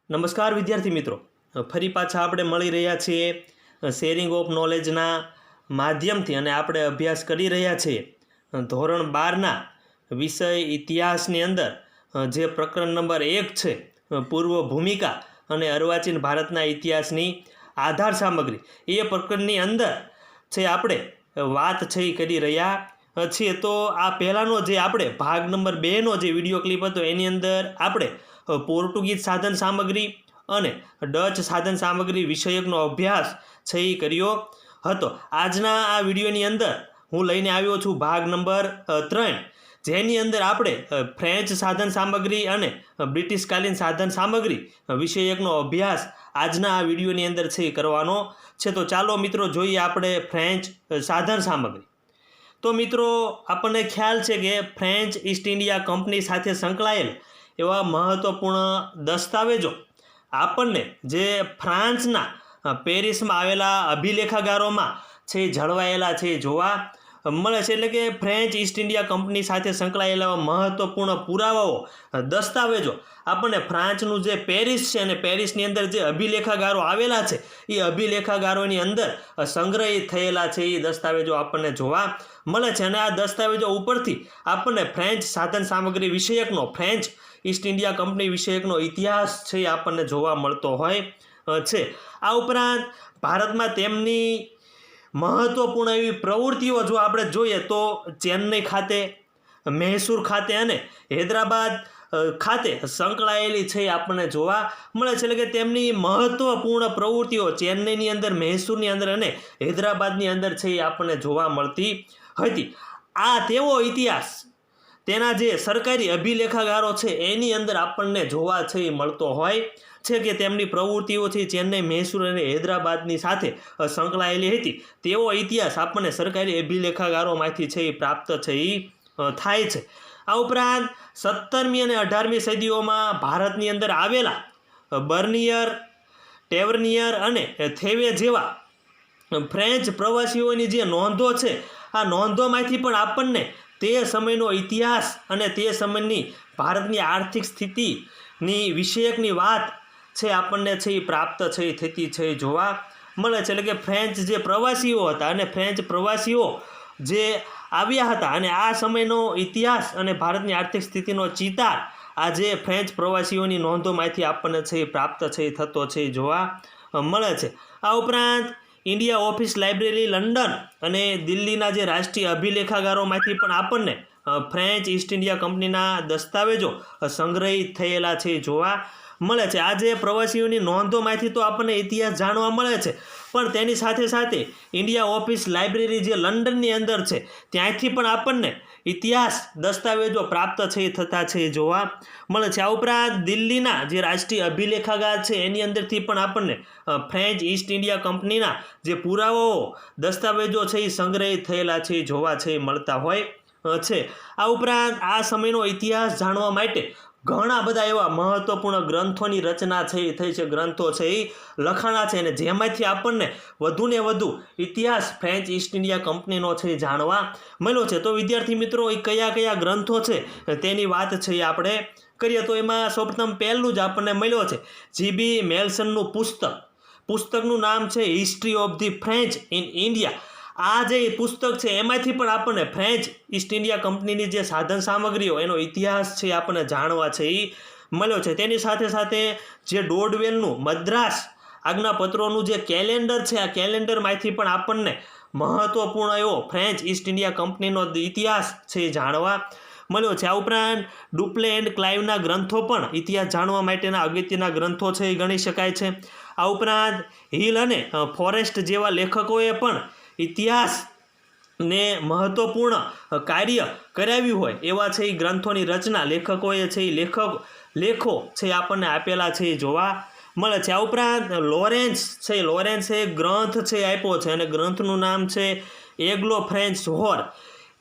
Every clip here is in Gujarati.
નમસ્કાર વિદ્યાર્થી મિત્રો, ફરી પાછા આપણે મળી રહ્યા છીએ શેરિંગ ઓફ નોલેજના માધ્યમથી અને આપણે અભ્યાસ કરી રહ્યા છીએ ધોરણ 12ના વિષય ઇતિહાસની અંદર જે પ્રકરણ નંબર 1 છે પૂર્વ ભૂમિકા અને અર્વાચીન ભારતના ઇતિહાસની આધાર સામગ્રી, એ પ્રકરણની અંદર છે આપણે વાત છે એ કરી રહ્યા છીએ. તો આ પહેલાંનો જે આપણે ભાગ નંબર 2નો જે વિડીયો ક્લિપ હતો એની અંદર આપણે પોર્ટુગીઝ સાધન સામગ્રી અને ડચ સાધન સામગ્રી વિષયકનો અભ્યાસ છે એ કર્યો હતો. આજના આ વિડીયોની અંદર હું લઈને આવ્યો છું ભાગ નંબર 3, જેની અંદર આપણે ફ્રેન્ચ સાધન સામગ્રી અને બ્રિટિશકાલીન સાધન સામગ્રી વિષયકનો અભ્યાસ આજના આ વિડીયોની અંદર છે એ કરવાનો છે. તો ચાલો મિત્રો જોઈએ આપણે ફ્રેન્ચ સાધન સામગ્રી. તો મિત્રો આપણને ખ્યાલ છે કે ફ્રેન્ચ ઈસ્ટ ઇન્ડિયા કંપની સાથે સંકળાયેલ એવા મહત્ત્વપૂર્ણ દસ્તાવેજો આપણને જે ફ્રાન્સના પેરિસમાં આવેલા અભિલેખાગારોમાં છે જળવાયેલા છે જોવા મળે છે. એટલે કે ફ્રેન્ચ ઈસ્ટ ઇન્ડિયા કંપની સાથે સંકળાયેલા મહત્ત્વપૂર્ણ પુરાવાઓ, દસ્તાવેજો આપણને ફ્રાન્સનું જે પેરિસ છે અને પેરિસની અંદર જે અભિલેખાગારો આવેલા છે એ અભિલેખાગારોની અંદર સંગ્રહિત થયેલા છે એ દસ્તાવેજો આપણને જોવા મળે છે. અને આ દસ્તાવેજો ઉપરથી આપણને ફ્રેન્ચ સાધન સામગ્રી વિષયકનો, ફ્રેન્ચ ઈસ્ટ ઇન્ડિયા કંપની વિષયકનો ઇતિહાસ છે એ આપણને જોવા મળતો હોય છે. આ ઉપરાંત ભારતમાં તેમની મહત્ત્વપૂર્ણ એવી પ્રવૃત્તિઓ જો આપણે જોઈએ તો ચેન્નઈ ખાતે, મૈસૂર ખાતે અને હૈદરાબાદ ખાતે સંકળાયેલી છે એ આપણને જોવા મળે છે. એટલે કે તેમની મહત્ત્વપૂર્ણ પ્રવૃત્તિઓ ચેન્નઈની અંદર, મૈસૂરની અંદર અને હૈદરાબાદની અંદર છે એ આપણને જોવા મળતી હતી. આ તેવો ઇતિહાસ તેના જે સરકારી અભિલેખાગારો છે એની અંદર આપણને જોવા છે એ મળતો હોય છે કે તેમની પ્રવૃત્તિઓ છે ચેન્નઈ, મૈસૂર અને હૈદરાબાદની સાથે સંકળાયેલી હતી. તેવો ઇતિહાસ આપણને સરકારી અભિલેખાગારોમાંથી છે એ પ્રાપ્ત છે એ થાય છે. આ ઉપરાંત 17મી અને 18મી સદીઓમાં ભારતની અંદર આવેલા બર્નિયર, ટેવર્નિયર અને થેવે જેવા ફ્રેન્ચ પ્રવાસીઓની જે નોંધો છે, આ નોંધોમાંથી પણ આપણને તે સમયનો ઇતિહાસ અને તે સમયની ભારતની આર્થિક સ્થિતિની વિષયકની વાત છે આપણને છે એ પ્રાપ્ત છે એ થતી છે જોવા મળે છે. એટલે કે ફ્રેન્ચ જે પ્રવાસીઓ હતા અને ફ્રેન્ચ પ્રવાસીઓ જે આવ્યા હતા અને આ સમયનો ઇતિહાસ અને ભારતની આર્થિક સ્થિતિનો ચિતાર આ જે ફ્રેન્ચ પ્રવાસીઓની નોંધોમાંથી આપણને છે એ પ્રાપ્ત છે એ થતો છે એ જોવા મળે છે. આ ઉપરાંત ઇન્ડિયા ઓફિસ લાઇબ્રેરી લંડન અને દિલ્હીના જે રાષ્ટ્રીય અભિલેખાગારોમાંથી પણ આપણને ફ્રેન્ચ ઈસ્ટ ઇન્ડિયા કંપનીના દસ્તાવેજો સંગ્રહિત થયેલા છે જોવા મળે છે. આ જે પ્રવાસીઓની નોંધોમાંથી તો આપણને ઇતિહાસ જાણવા મળે છે, પણ તેની સાથે સાથે ઇન્ડિયા ઓફિસ લાઇબ્રેરી જે લંડનની અંદર છે ત્યાંથી પણ આપણને ઇતિહાસ દસ્તાવેજો પ્રાપ્ત છે એ થતા છે એ જોવા મળે છે. આ ઉપરાંત દિલ્હીના જે રાષ્ટ્રીય અભિલેખાગાર છે એની અંદરથી પણ આપણને ફ્રેન્ચ ઈસ્ટ ઇન્ડિયા કંપનીના જે પુરાવાઓ, દસ્તાવેજો છે એ સંગ્રહિત થયેલા છે એ જોવા છે એ મળતા હોય છે. આ ઉપરાંત આ સમયનો ઇતિહાસ જાણવા માટે ઘણા બધા એવા મહત્ત્વપૂર્ણ ગ્રંથોની રચના છે એ થઈ છે, ગ્રંથો છે એ લખાણા છે અને જેમાંથી આપણને વધુને વધુ ઇતિહાસ ફ્રેન્ચ ઈસ્ટ ઇન્ડિયા કંપનીનો છે એ જાણવા મળ્યો છે. તો વિદ્યાર્થી મિત્રો, એ કયા કયા ગ્રંથો છે તેની વાત છે એ આપણે કરીએ. તો એમાં સૌપ્રથમ પહેલું જ આપણને મળ્યો છે જીબી મેલ્સનનું પુસ્તકનું નામ છે history of the French in India. આ જે પુસ્તક છે એમાંથી પણ આપણને ફ્રેન્ચ ઈસ્ટ ઇન્ડિયા કંપનીની જે સાધન સામગ્રીઓ, એનો ઇતિહાસ છે આપણને જાણવા છે એ મળ્યો છે. તેની સાથે સાથે જે ડોડવેલનું મદ્રાસ આજ્ઞાપત્રોનું જે કેલેન્ડર છે, આ કેલેન્ડરમાંથી પણ આપણને મહત્ત્વપૂર્ણ એવો ફ્રેન્ચ ઈસ્ટ ઇન્ડિયા કંપનીનો ઇતિહાસ છે એ જાણવા મળ્યો છે. આ ઉપરાંત ડુપ્લે એન્ડ ક્લાઇવના ગ્રંથો પણ ઇતિહાસ જાણવા માટેના અગત્યના ગ્રંથો છે એ ગણી શકાય છે. આ ઉપરાંત હિલ અને ફોરેસ્ટ જેવા લેખકોએ પણ ઇતિહાસને મહત્ત્વપૂર્ણ કાર્ય કરાવ્યું હોય એવા છે એ ગ્રંથોની રચના લેખકોએ છે એ લેખો છે આપણને આપેલા છે એ જોવા મળે છે. આ ઉપરાંત લોરેન્સે એક ગ્રંથ છે આપ્યો છે અને ગ્રંથનું નામ છે એગ્લો ફ્રેન્ચ વોર.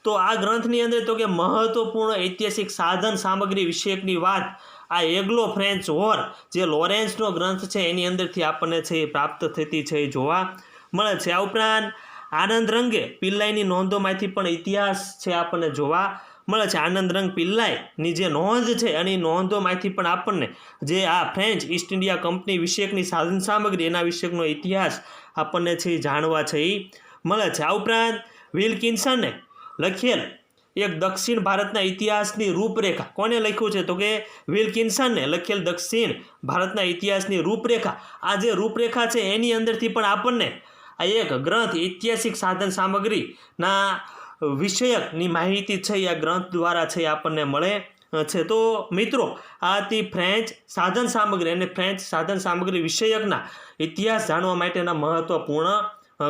તો આ ગ્રંથની અંદર તો કે મહત્ત્વપૂર્ણ ઐતિહાસિક સાધન સામગ્રી વિષયકની વાત આ એગ્લો ફ્રેન્ચ વોર જે લોરેન્સનો ગ્રંથ છે એની અંદરથી આપણને છે એ પ્રાપ્ત થતી છે એ જોવા મળે છે. આ ઉપરાંત આનંદ રંગે પિલ્લાઈની નોંધોમાંથી પણ ઇતિહાસ છે આપણને જોવા મળે છે. આનંદરંગ પિલ્લાઈની જે નોંધ છે અને એ નોંધોમાંથી પણ આપણને જે આ ફ્રેન્ચ ઈસ્ટ ઇન્ડિયા કંપની વિષયકની સાધન સામગ્રી એના વિષયકનો ઇતિહાસ આપણને છે એ જાણવા છે એ મળે છે. આ ઉપરાંત વિલ્કિન્સને લખેલ એક દક્ષિણ ભારતના ઇતિહાસની રૂપરેખા, કોને લખ્યું છે તો કે વિલ્કિન્સને લખેલ દક્ષિણ ભારતના ઇતિહાસની રૂપરેખા. આ જે રૂપરેખા છે એની અંદરથી પણ આપણને આ એક ગ્રંથ ઐતિહાસિક સાધન સામગ્રીના વિષયકની માહિતી છે આ ગ્રંથ દ્વારા છે આપણને મળે છે. તો મિત્રો આ હતી ફ્રેન્ચ સાધન સામગ્રી અને ફ્રેન્ચ સાધન સામગ્રી વિષયકના ઇતિહાસ જાણવા માટેના મહત્વપૂર્ણ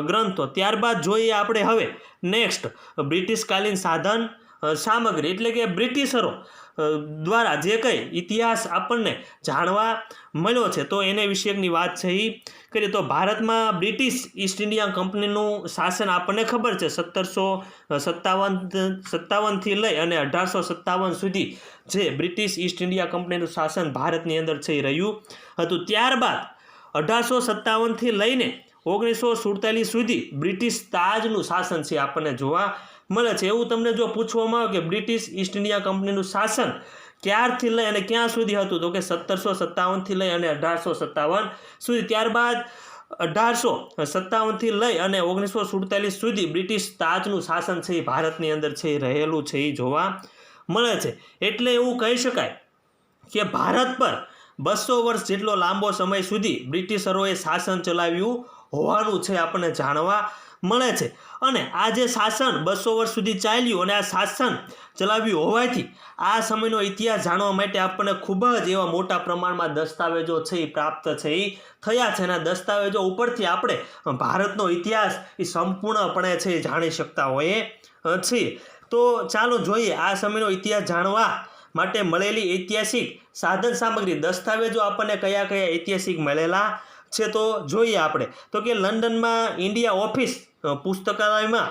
ગ્રંથો. ત્યારબાદ જોઈએ આપણે હવે નેક્સ્ટ બ્રિટિશકાલીન સાધન સામગ્રી, એટલે કે બ્રિટિશરો દ્વારા જે કંઈ ઇતિહાસ આપણને જાણવા મળ્યો છે તો એને વિષયકની વાત છે એ કરીએ. તો ભારતમાં બ્રિટિશ ઈસ્ટ ઇન્ડિયા કંપનીનું શાસન આપણને ખબર છે 1757થી લઈ અને 1857 સુધી જે બ્રિટિશ ઈસ્ટ ઇન્ડિયા કંપનીનું શાસન ભારતની અંદર છે એ રહ્યું હતું. ત્યારબાદ 1857થી લઈને 1947 સુધી બ્રિટિશ તાજનું શાસન છે આપણને જોવા મળે છે. એવું તમને જો પૂછવામાં આવે કે બ્રિટિશ ઈસ્ટ ઇન્ડિયા કંપનીનું શાસન ક્યારથી લઈ અને ક્યાં સુધી હતું તો કે 1757થી લઈ અને 1857 સુધી. ત્યારબાદ 1857થી લઈ અને 1947 સુધી બ્રિટિશ તાજનું શાસન છે એ ભારતની અંદર છે એ રહેલું છે એ જોવા મળે છે. એટલે એવું કહી શકાય કે ભારત પર 200 વર્ષ જેટલો લાંબો સમય સુધી બ્રિટિશરોએ શાસન ચલાવ્યું હોવાનું છે આપણને જાણવા મળે છે. અને આ જે શાસન 200 વર્ષ સુધી ચાલ્યું અને આ શાસન ચલાવ્યું હોવાથી આ સમયનો ઇતિહાસ જાણવા માટે આપણને ખૂબ જ એવા મોટા પ્રમાણમાં દસ્તાવેજો છે એ પ્રાપ્ત છે એ થયા છે. અને આ દસ્તાવેજો ઉપરથી આપણે ભારતનો ઇતિહાસ એ સંપૂર્ણપણે છે એ જાણી શકતા હોઈએ છીએ. તો ચાલો જોઈએ આ સમયનો ઇતિહાસ જાણવા માટે મળેલી ઐતિહાસિક સાધન સામગ્રી દસ્તાવેજો આપણને કયા કયા ઐતિહાસિક મળેલા છે તો જોઈએ આપણે. તો કે લંડનમાં ઇન્ડિયા ઓફિસ પુસ્તકાલયમાં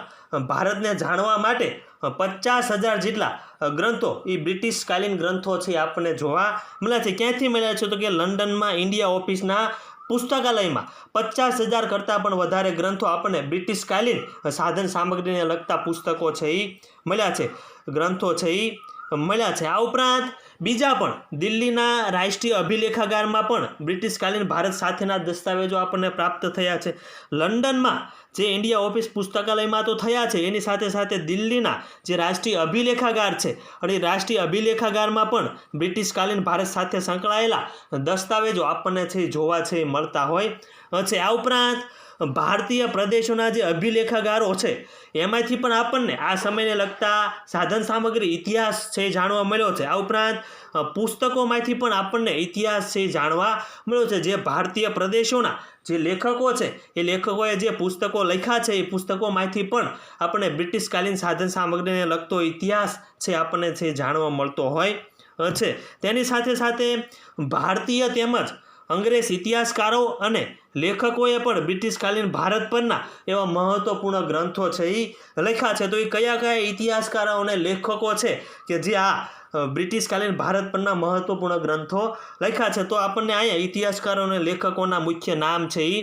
ભારતને જાણવા માટે 50,000 જેટલા ગ્રંથો એ બ્રિટિશકાલીન ગ્રંથો છે આપણને જોવા મળ્યા છે. ક્યાંથી મળ્યા છે તો કે લંડનમાં ઇન્ડિયા ઓફિસના પુસ્તકાલયમાં 50,000 કરતાં પણ વધારે ગ્રંથો આપણને બ્રિટિશકાલીન સાધન સામગ્રીને લગતા પુસ્તકો છે એ મળ્યા છે, ગ્રંથો છે એ મળ્યા છે. આ ઉપરાંત બીજા પણ દિલ્હીના રાષ્ટ્રીય અભિલેખાગારમાં પણ બ્રિટિશકાલીન ભારત સાથેના દસ્તાવેજો આપણને પ્રાપ્ત થયા છે. લંડનમાં જે ઇન્ડિયા ઓફિસ પુસ્તકાલયમાં તો થયા છે એની સાથે સાથે દિલ્હીના જે રાષ્ટ્રીય અભિલેખાગાર છે અને રાષ્ટ્રીય અભિલેખાગારમાં પણ બ્રિટિશકાલીન ભારત સાથે સંકળાયેલા દસ્તાવેજો આપણને છે જોવા છે મળતા હોય છે. આ ઉપરાંત ભારતીય પ્રદેશોના જે અભિલેખાગારો છે એમાંથી પણ આપણને આ સમયને લગતા સાધન સામગ્રી ઇતિહાસ છે જાણવા મળ્યો છે. આ ઉપરાંત પુસ્તકોમાંથી પણ આપણને ઇતિહાસ છે જાણવા મળ્યો છે. જે ભારતીય પ્રદેશોના જે લેખકો છે એ લેખકોએ જે પુસ્તકો લખ્યા છે એ પુસ્તકોમાંથી પણ આપણને બ્રિટિશકાલીન સાધન સામગ્રીને લગતો ઇતિહાસ છે આપણને છે જાણવા મળતો હોય છે. તેની સાથે સાથે ભારતીય તેમજ અંગ્રેજ ઇતિહાસકારો અને લેખકોએ પણ બ્રિટિશકાલીન ભારત પરના એવા મહત્વપૂર્ણ ગ્રંથો છે એ લખ્યા છે. તો એ કયા કયા ઇતિહાસકારો અને લેખકો છે કે જે આ બ્રિટિશકાલીન ભારત પરના મહત્વપૂર્ણ ગ્રંથો લખ્યા છે? તો આપણને અહીંયા ઇતિહાસકારો અને લેખકોના મુખ્ય નામ છે એ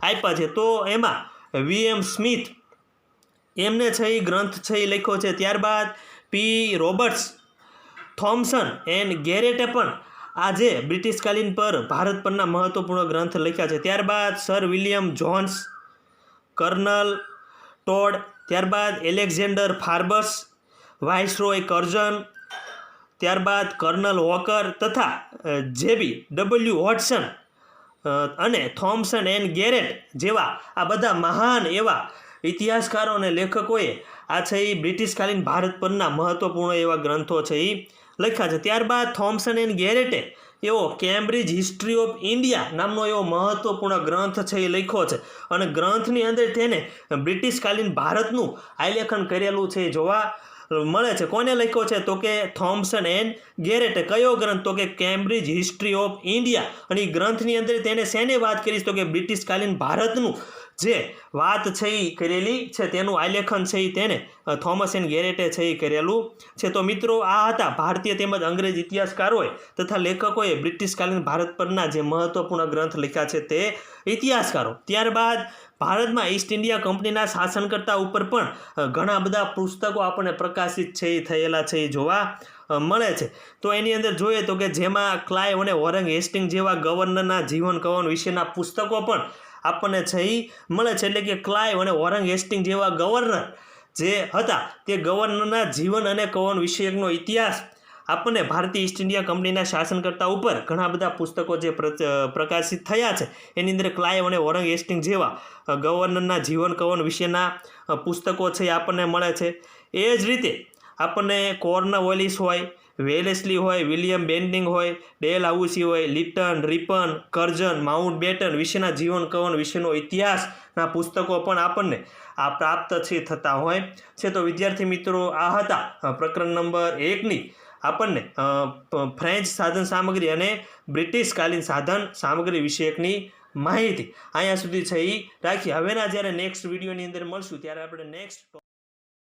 આપ્યા છે. તો એમાં VM સ્મિથ એમને છે એ ગ્રંથ છે એ લખ્યો છે. ત્યારબાદ P રોબર્ટ્સ, થોમ્સન એન્ડ ગેરેટે પણ આ જે બ્રિટિશકાલીન પર ભારત પરના મહત્વપૂર્ણ ગ્રંથ લખ્યા છે. ત્યારબાદ sir William Jones, colonel Tod, ત્યારબાદ એલેક્ઝેન્ડર ફાર્બસ, વાઇસરોય કર્ઝન, ત્યારબાદ કર્નલ વોકર તથા JBW વોટસન અને થોમ્સન એન્ડ ગેરેટ જેવા આ બધા મહાન એવા ઇતિહાસકારો અને લેખકોએ આ છે એ બ્રિટિશકાલીન ભારત પરના મહત્વપૂર્ણ એવા ગ્રંથો છે એ લખ્યા છે. ત્યારબાદ થોમ્સન એન્ડ ગેરેટે એવો કેમ્બ્રિજ હિસ્ટ્રી ઓફ ઇન્ડિયા નામનો એવો મહત્વપૂર્ણ ગ્રંથ છે એ લખ્યો છે અને ગ્રંથની અંદર તેને બ્રિટિશકાલીન ભારતનું આલેખન કરેલું છે જોવા મળે છે. કોને લખ્યો છે તો કે થોમ્સન એન્ડ ગેરેટે. કયો ગ્રંથ તો કે કેમ્બ્રિજ હિસ્ટ્રી ઓફ ઇન્ડિયા. અને એ ગ્રંથની અંદર તેને શેની વાત કરીશ તો કે બ્રિટિશકાલીન ભારતનું જે વાત છે એ કરેલી છે તેનું આલેખન છે એ તેને થોમસ એન્ડ ગેરેટે છે એ કરેલું છે. તો મિત્રો આ હતા ભારતીય તેમજ અંગ્રેજ ઇતિહાસકારોએ તથા લેખકોએ બ્રિટિશકાલીન ભારત પરના જે મહત્વપૂર્ણ ગ્રંથ લખ્યા છે તે ઇતિહાસકારો. ત્યારબાદ ભારતમાં ઈસ્ટ ઇન્ડિયા કંપનીના શાસનકર્તા ઉપર પણ ઘણા બધા પુસ્તકો આપણને પ્રકાશિત છે એ થયેલા છે એ જોવા મળે છે. તો એની અંદર જોઈએ તો કે જેમાં ક્લાઇવ અને વોરેન હેસ્ટિંગ જેવા ગવર્નરના જીવન કવન વિશેના પુસ્તકો પણ આપણને છે એ મળે છે. એટલે કે ક્લાઇવ અને વોરેન હેસ્ટિંગ જેવા ગવર્નર જે હતા તે ગવર્નરના જીવન અને કવન વિષયકનો ઇતિહાસ આપણને ભારતીય ઈસ્ટ ઇન્ડિયા કંપનીના શાસનકર્તા ઉપર ઘણા બધા પુસ્તકો જે પ્રકાશિત થયા છે એની અંદર ક્લાઇવ અને વોરેન હેસ્ટિંગ જેવા ગવર્નરના જીવન કવન વિશેના પુસ્તકો છે એ આપણને મળે છે. એ જ રીતે આપણને કોર્નવોલિસ હોય, વેલેસ્લી હોય, વિલિયમ બેન્ટિંગ હોય, ડેલ હાઉસી હોય, Litton, Ripon, Curzon, mount batten વિશેના જીવન કવન વિશેનો ઇતિહાસના પુસ્તકો પણ આપણને આ પ્રાપ્ત છે થતા હોય છે. તો વિદ્યાર્થી મિત્રો આ હતા પ્રકરણ નંબર 1ની આપણને ફ્રેન્ચ સાધન સામગ્રી અને બ્રિટિશકાલીન સાધન સામગ્રી વિષયકની માહિતી અહીંયા સુધી છે એ રાખી. હવેના જ્યારે નેક્સ્ટ વિડીયોની અંદર મળશું ત્યારે આપણે નેક્સ્ટ